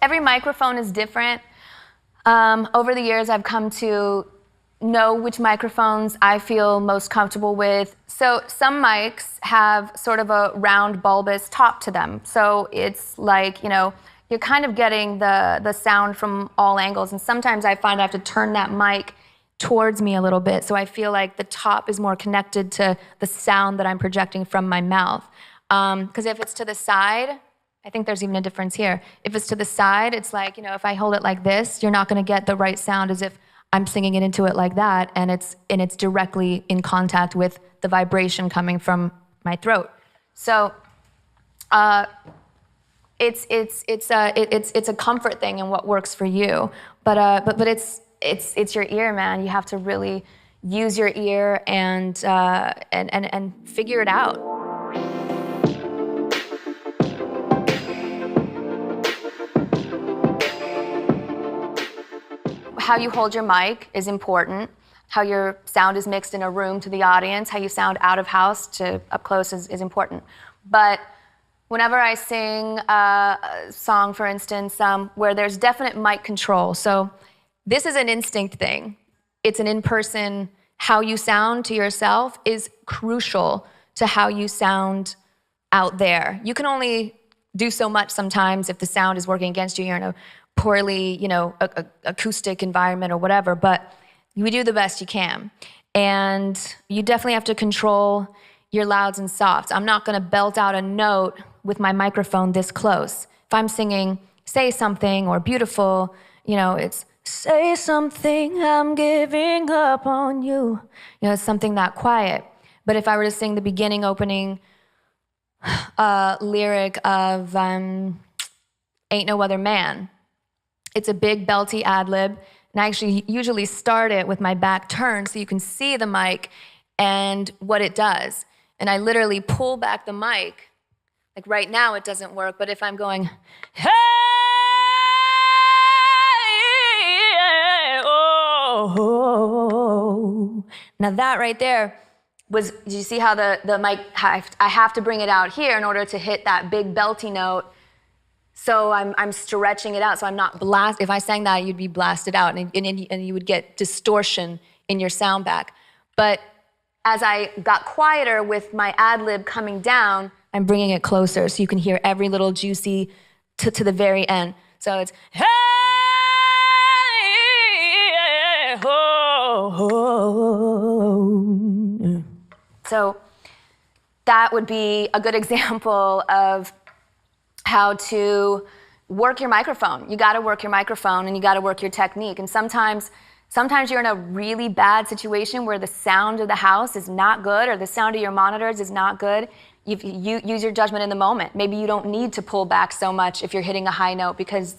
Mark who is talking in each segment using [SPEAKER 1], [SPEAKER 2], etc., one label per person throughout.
[SPEAKER 1] Every microphone is different. Over the years, I've come to know which microphones I feel most comfortable with. So some mics have sort of a round bulbous top to them. So it's like, you're kind of getting the sound from all angles. And sometimes I find I have to turn that mic towards me a little bit so I feel like the top is more connected to the sound that I'm projecting from my mouth. Because if it's to the side, I think there's even a difference here. If it's to the side, it's like, if I hold it like this, you're not gonna get the right sound as if I'm singing it into it like that, and it's directly in contact with the vibration coming from my throat. So it's a comfort thing and what works for you. But it's your ear, man. You have to really use your ear and figure it out. How you hold your mic is important. How your sound is mixed in a room to the audience, how you sound out of house to up close is important. But whenever I sing a song, for instance, where there's definite mic control, so this is an instinct thing. It's an in-person, how you sound to yourself is crucial to how you sound out there. You can only do so much sometimes if the sound is working against you. You're in a poorly, acoustic environment or whatever, but you do the best you can. And you definitely have to control your louds and softs. I'm not gonna belt out a note with my microphone this close. If I'm singing Say Something or Beautiful, it's say something, I'm giving up on you. It's something that quiet. But if I were to sing the beginning opening lyric of Ain't No Other Man, it's a big belty ad lib, and I actually usually start it with my back turned so you can see the mic and what it does. And I literally pull back the mic. Like right now it doesn't work, but if I'm going, hey, oh, now that right there was, did you see how the mic, I have to bring it out here in order to hit that big belty note. So I'm stretching it out, so I'm not if I sang that, you'd be blasted out, and you would get distortion in your sound back. But as I got quieter with my ad-lib coming down, I'm bringing it closer so you can hear every little juicy to the very end. So it's, hey, oh. So that would be a good example of how to work your microphone. You gotta work your microphone and you gotta work your technique. And sometimes you're in a really bad situation where the sound of the house is not good or the sound of your monitors is not good. You use your judgment in the moment. Maybe you don't need to pull back so much if you're hitting a high note because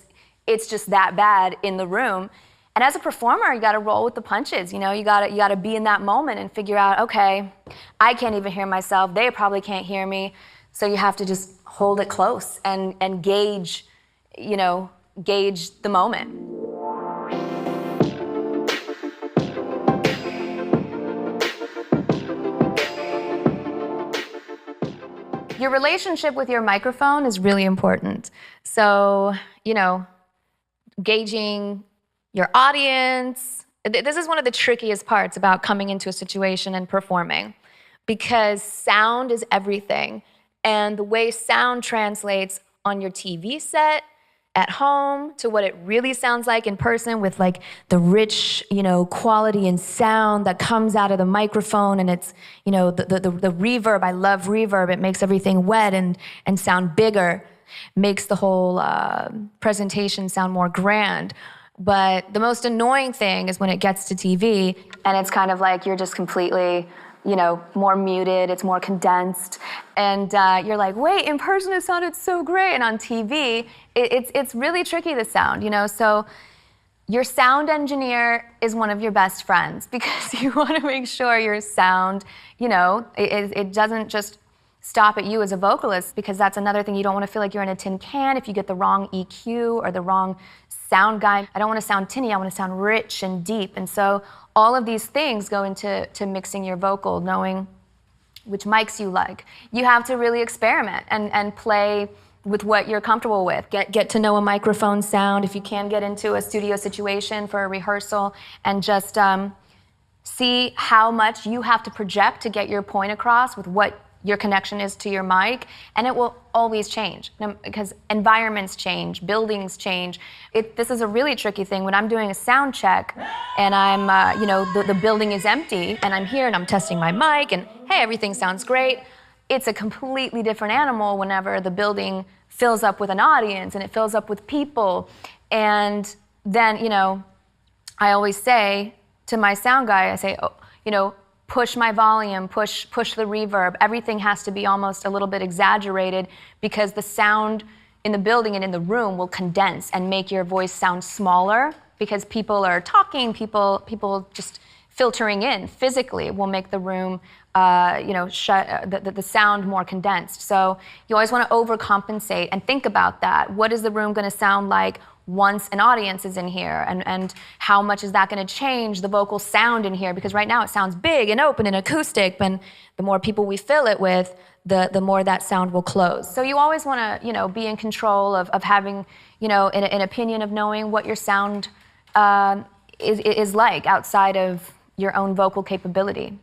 [SPEAKER 1] it's just that bad in the room. And as a performer, you gotta roll with the punches. You gotta be in that moment and figure out, okay, I can't even hear myself. They probably can't hear me. So you have to just hold it close and gauge the moment. Your relationship with your microphone is really important. So, gauging your audience. This is one of the trickiest parts about coming into a situation and performing, because sound is everything. And the way sound translates on your TV set, at home, to what it really sounds like in person with like the rich, quality and sound that comes out of the microphone, and it's, the reverb. I love reverb. It makes everything wet and sound bigger, makes the whole presentation sound more grand. But the most annoying thing is when it gets to TV and it's kind of like you're just completely more muted, it's more condensed, and you're like, wait, in person it sounded so great, and on TV, it's really tricky, the sound, so your sound engineer is one of your best friends, because you want to make sure your sound, it doesn't just stop at you as a vocalist, because that's another thing. You don't want to feel like you're in a tin can if you get the wrong EQ or the wrong sound guide. I don't want to sound tinny, I want to sound rich and deep, and so all of these things go into mixing your vocal, knowing which mics you like. You have to really experiment and play with what you're comfortable with. Get to know a microphone sound. If you can get into a studio situation for a rehearsal, and just see how much you have to project to get your point across with what your connection is to your mic, and it will always change because environments change, buildings change. This is a really tricky thing when I'm doing a sound check and I'm, the building is empty and I'm here and I'm testing my mic and hey, everything sounds great. It's a completely different animal whenever the building fills up with an audience and it fills up with people. And then, I always say to my sound guy, I say, push my volume, push the reverb. Everything has to be almost a little bit exaggerated because the sound in the building and in the room will condense and make your voice sound smaller because people are talking, people just filtering in physically will make the room, the sound more condensed. So you always want to overcompensate and think about that. What is the room going to sound like once an audience is in here, and how much is that going to change the vocal sound in here? Because right now it sounds big and open and acoustic, but the more people we fill it with, the more that sound will close. So you always want to, be in control of having, an opinion of knowing what your sound is like outside of your own vocal capability.